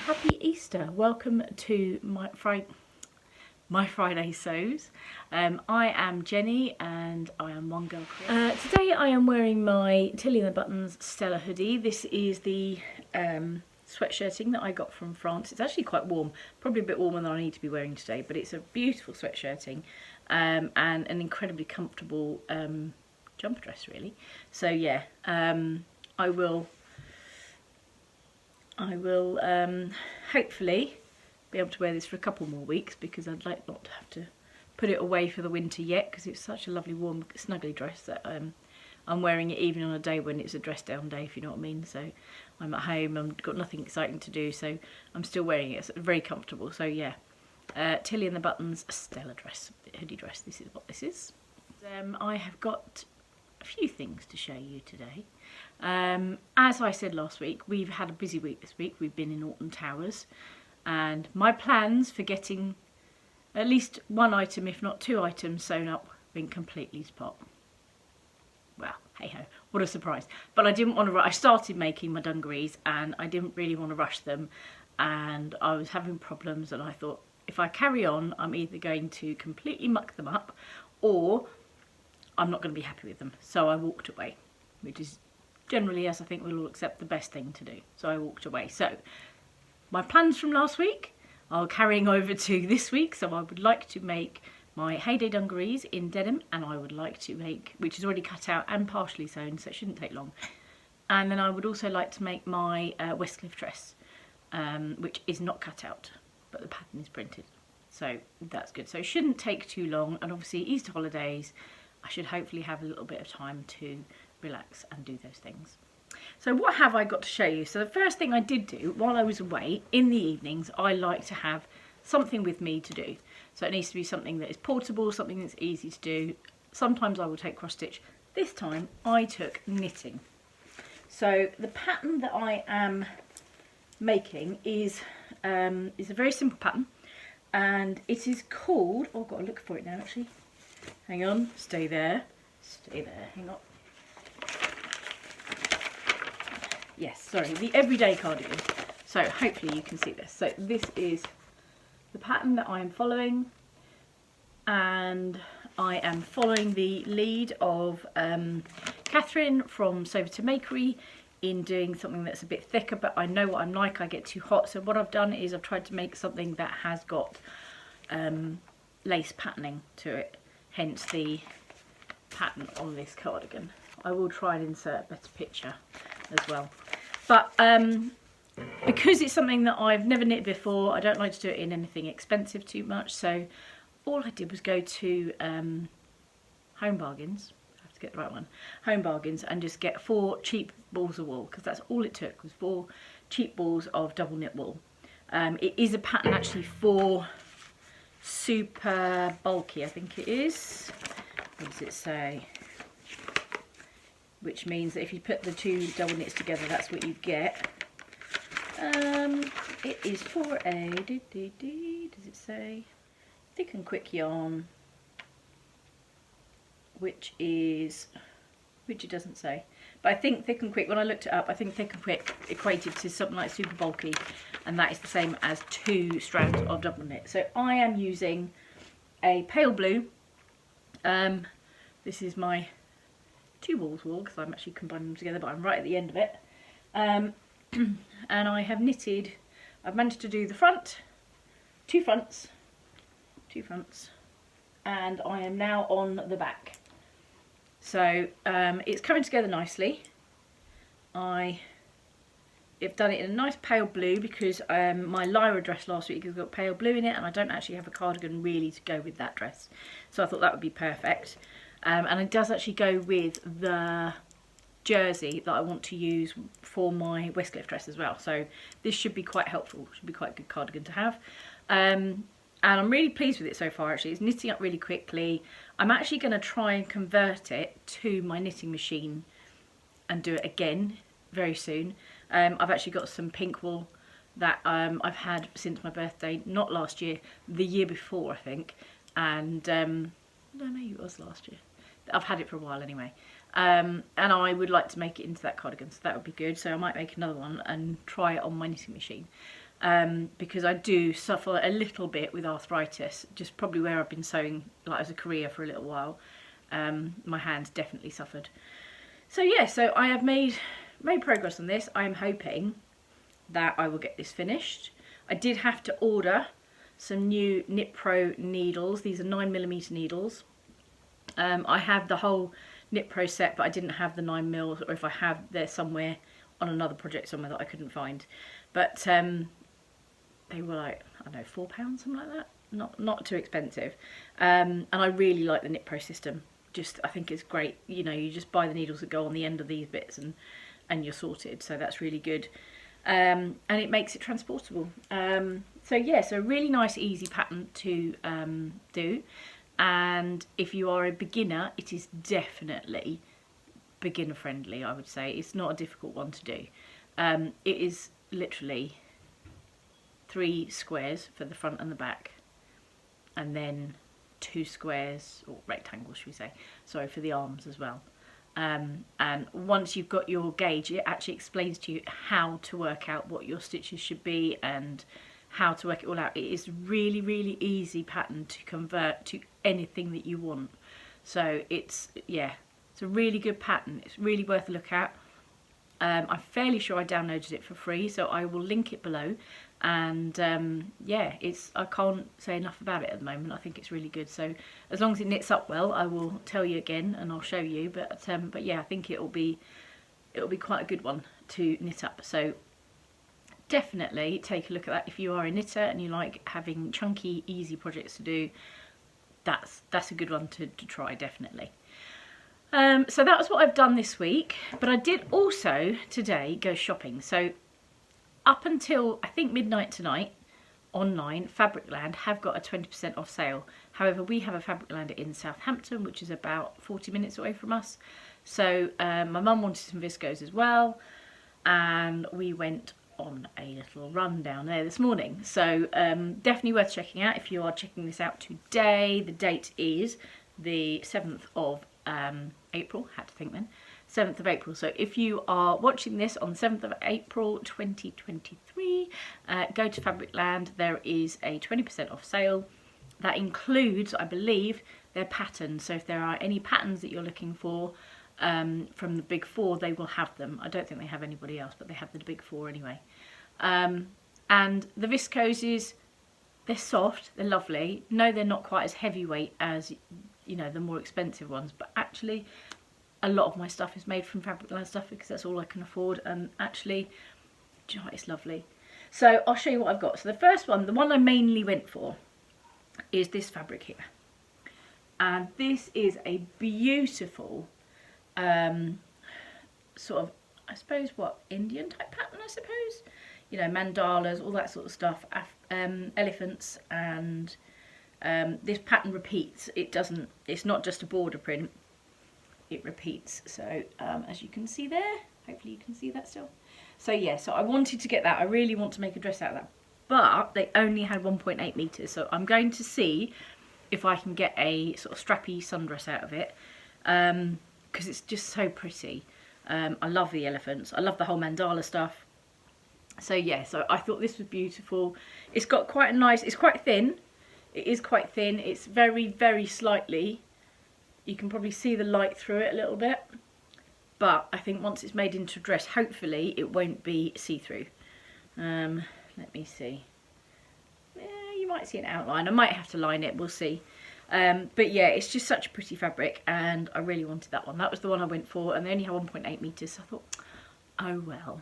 happy Easter. Welcome to my Friday sews. I am Jenny and I am One Girl Crew. Today I am wearing my Tilly and the Buttons Stella hoodie. This is the sweatshirting that I got from France. It's actually quite warm, probably a bit warmer than I need to be wearing today, but it's a beautiful sweatshirting and an incredibly comfortable jumper dress really. So yeah, I will hopefully be able to wear this for a couple more weeks, because I'd like not to have to put it away for the winter yet, because it's such a lovely warm snuggly dress that I'm wearing it even on a day when it's a dress down day, if you know what I mean. So I'm at home, I've got nothing exciting to do, so I'm still wearing it. It's very comfortable. So yeah, Tilly and the Buttons Stella dress, hoodie dress, this is what this is. I have got a few things to show you today. As I said last week, we've had a busy week this week. We've been in Alton Towers, and my plans for getting at least one item, if not two items, sewn up have been completely to pot. Well, hey ho, what a surprise. But I didn't want to, I started making my dungarees and I didn't really want to rush them, and I was having problems, and I thought, if I carry on, I'm either going to completely muck them up or I'm not going to be happy with them. So I walked away, which is generally, as I think we'll all accept, the best thing to do. So I walked away. So my plans from last week are carrying over to this week. So I would like to make my Heyday dungarees in denim, and I would like to make, which is already cut out and partially sewn, so it shouldn't take long. And then I would also like to make my Westcliff dress, which is not cut out, but the pattern is printed. So that's good. So it shouldn't take too long. And obviously Easter holidays, I should hopefully have a little bit of time to relax and do those things. So what have I got to show you? So the first thing I did do while I was away, in the evenings, I like to have something with me to do. So it needs to be something that is portable, something that's easy to do. Sometimes I will take cross stitch. This time I took knitting. So the pattern that I am making is a very simple pattern, and it is called, oh, I've got to look for it now actually. Hang on, stay there, hang on. Yes, sorry, the everyday cardigan. So hopefully you can see this. So this is the pattern that I am following, and I am following the lead of Catherine from Sew to Makery in doing something that's a bit thicker, but I know what I'm like, I get too hot. So what I've done is I've tried to make something that has got lace patterning to it, hence the pattern on this cardigan. I will try and insert a better picture as well. But because it's something that I've never knit before, I don't like to do it in anything expensive too much. So all I did was go to Home Bargains, I have to get the right one, Home Bargains, and just get 4 cheap balls of wool, because that's all it took, was 4 cheap balls of double knit wool. It is a pattern actually for super bulky, I think it is. What does it say? Which means that if you put the 2 double knits together, that's what you get. It is for a, does it say? Thick and quick yarn, which it doesn't say. But I think thick and quick, when I looked it up, I think thick and quick equated to something like super bulky, and that is the same as 2 strands of double knit. So I am using a pale blue. This is my 2 balls wool, because I'm actually combining them together, but I'm right at the end of it. And I have knitted, I've managed to do the front, 2 fronts, and I am now on the back. So it's coming together nicely. I have done it in a nice pale blue, because my Lyra dress last week has got pale blue in it, and I don't actually have a cardigan really to go with that dress. So I thought that would be perfect. And it does actually go with the jersey that I want to use for my Westcliff dress as well. So this should be quite helpful, should be quite a good cardigan to have. And I'm really pleased with it so far actually. It's knitting up really quickly. I'm actually going to try and convert it to my knitting machine and do it again very soon. I've actually got some pink wool that I've had since my birthday, not last year, the year before I think. And no, maybe it was last year. I've had it for a while anyway. And I would like to make it into that cardigan, so that would be good. So I might make another one and try it on my knitting machine. because I do suffer a little bit with arthritis, just probably where I've been sewing like as a career for a little while. My hands definitely suffered. So yeah, so I have made progress on this. I am hoping that I will get this finished. I did have to order some new Knit Pro needles. These are 9mm needles. I have the whole Knit Pro set, but I didn't have the 9mm, or if I have, they're somewhere on another project somewhere that I couldn't find. But they were like, I don't know, £4, something like that. Not too expensive. And I really like the Knit Pro system. I think it's great. You know, you just buy the needles that go on the end of these bits and you're sorted. So that's really good. And it makes it transportable. So yeah, so a really nice, easy pattern to do. And if you are a beginner, it is definitely beginner friendly, I would say. It's not a difficult one to do. It is literally 3 squares for the front and the back, and then 2 squares, or rectangles should we say, sorry, for the arms as well. And once you've got your gauge, it actually explains to you how to work out what your stitches should be and how to work it all out. It is really, really easy pattern to convert to anything that you want. So it's, yeah, it's a really good pattern. It's really worth a look at. I'm fairly sure I downloaded it for free, so I will link it below. And yeah, I can't say enough about it at the moment. I think it's really good. So as long as it knits up well, I will tell you again and I'll show you. But yeah, I think it'll be quite a good one to knit up. So definitely take a look at that if you are a knitter and you like having chunky, easy projects to do. That's a good one to try, definitely. So that was what I've done this week, but I did also today go shopping. So up until I think midnight tonight, online, Fabricland have got a 20% off sale. However, we have a Fabricland in Southampton, which is about 40 minutes away from us. So my mum wanted some viscose as well, and we went on a little run down there this morning. So definitely worth checking out if you are checking this out today. The date is the 7th of April, had to think then, 7th of April. So if you are watching this on the 7th of April 2023, go to Fabricland. There is a 20% off sale. That includes, I believe, their patterns. So if there are any patterns that you're looking for from the big four, they will have them. I don't think they have anybody else, but they have the big four anyway. And the viscoses, they're soft, they're lovely. No, they're not quite as heavyweight as, you know, the more expensive ones, but actually a lot of my stuff is made from Fabricland stuff because that's all I can afford, and actually, do you know what, it's lovely. So I'll show you what I've got. So the first one, the one I mainly went for, is this fabric here. And this is a beautiful sort of, I suppose, what, Indian type pattern, I suppose? You know, mandalas, all that sort of stuff, elephants, and this pattern repeats. It's not just a border print, it repeats. So as you can see there, hopefully you can see that still. So yeah, so I wanted to get that. I really want to make a dress out of that, but they only had 1.8 meters. So I'm going to see if I can get a sort of strappy sundress out of it, because it's just so pretty. I love the elephants. I love the whole mandala stuff. So yeah, so I thought this was beautiful. It's got quite a nice, it's quite thin. It is quite thin. It's very, very slightly, you can probably see the light through it a little bit. But I think once it's made into a dress, hopefully it won't be see-through. Let me see. Yeah, you might see an outline. I might have to line it, we'll see. But yeah, it's just such a pretty fabric, and I really wanted that one. That was the one I went for, and they only have 1.8 meters, so I thought, oh well.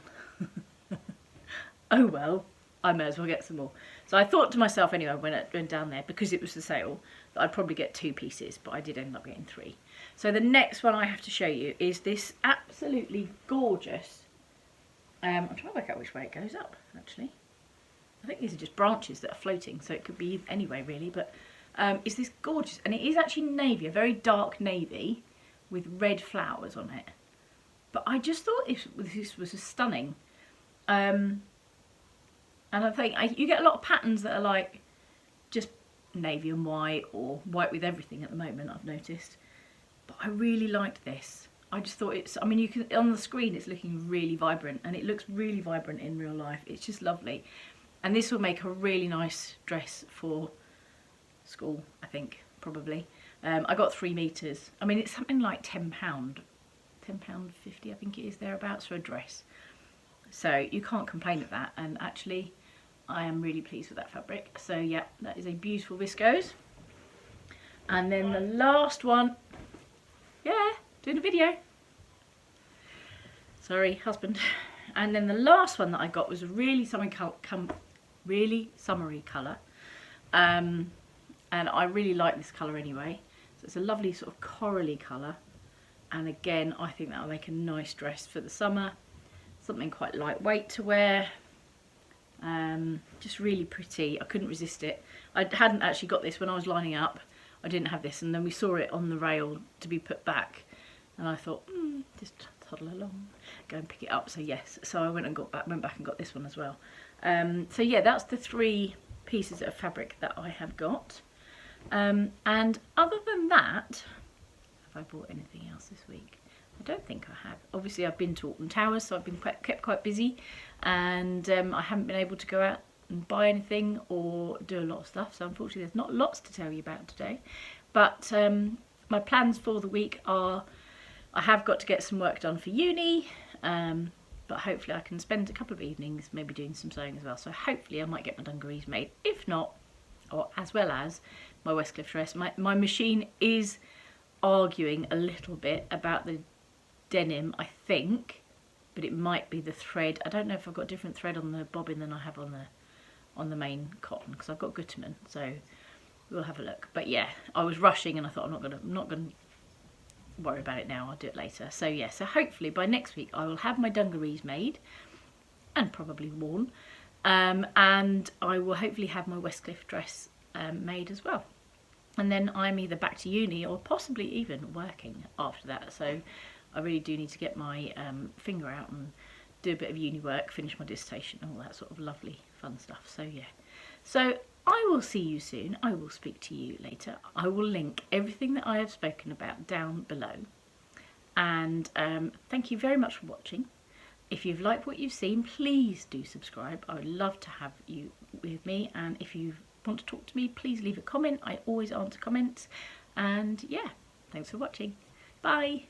Oh well, I may as well get some more. So I thought to myself anyway when I went down there, because it was the sale, that I'd probably get 2 pieces, but I did end up getting 3. So the next one I have to show you is this absolutely gorgeous, I'm trying to work out which way it goes up, actually. I think these are just branches that are floating, so it could be anyway really, but it's this gorgeous, and it is actually navy, a very dark navy with red flowers on it. But I just thought this was stunning. And I think you get a lot of patterns that are like just navy and white, or white with everything at the moment, I've noticed. But I really liked this. I just thought it's, I mean, you can, on the screen it's looking really vibrant, and it looks really vibrant in real life. It's just lovely. And this will make a really nice dress for school, I think, probably. I got 3 meters. I mean, it's something like £10, £10.50 I think it is, thereabouts, for a dress. So you can't complain at that, and actually I am really pleased with that fabric. So yeah, that is a beautiful viscose. And then the last one, yeah, doing a video. Sorry, husband. And then the last one that I got was a really summery colour. And I really like this colour anyway. So it's a lovely sort of corally colour. And again, I think that'll make a nice dress for the summer. Something quite lightweight to wear. Just really pretty. I couldn't resist it. I hadn't actually got this when I was lining up. I didn't have this, and then we saw it on the rail to be put back. And I thought, just toddle along, go and pick it up. So yes, so I went back and got this one as well. So yeah, that's the 3 pieces of fabric that I have got. And other than that, have I bought anything else this week? I don't think I have. Obviously I've been to Alton Towers, so I've been kept quite busy, and I haven't been able to go out and buy anything or do a lot of stuff, so unfortunately there's not lots to tell you about today. But my plans for the week are, I have got to get some work done for uni, but hopefully I can spend a couple of evenings maybe doing some sewing as well, so hopefully I might get my dungarees made. If not, or as well as my Westcliff dress. My machine is arguing a little bit about the denim, I think, but it might be the thread. I don't know if I've got different thread on the bobbin than I have on the main cotton, because I've got Gutermann, so we'll have a look. But yeah, I was rushing and I thought I'm not gonna worry about it now, I'll do it later. So yeah, so hopefully by next week I will have my dungarees made and probably worn, and I will hopefully have my Westcliff dress made as well. And then I'm either back to uni or possibly even working after that. So I really do need to get my finger out and do a bit of uni work, finish my dissertation, all that sort of lovely fun stuff. So yeah, so I will see you soon. I will speak to you later. I will link everything that I have spoken about down below. And thank you very much for watching. If you've liked what you've seen, please do subscribe. I would love to have you with me. And if you want to talk to me, please leave a comment. I always answer comments. And yeah, thanks for watching. Bye.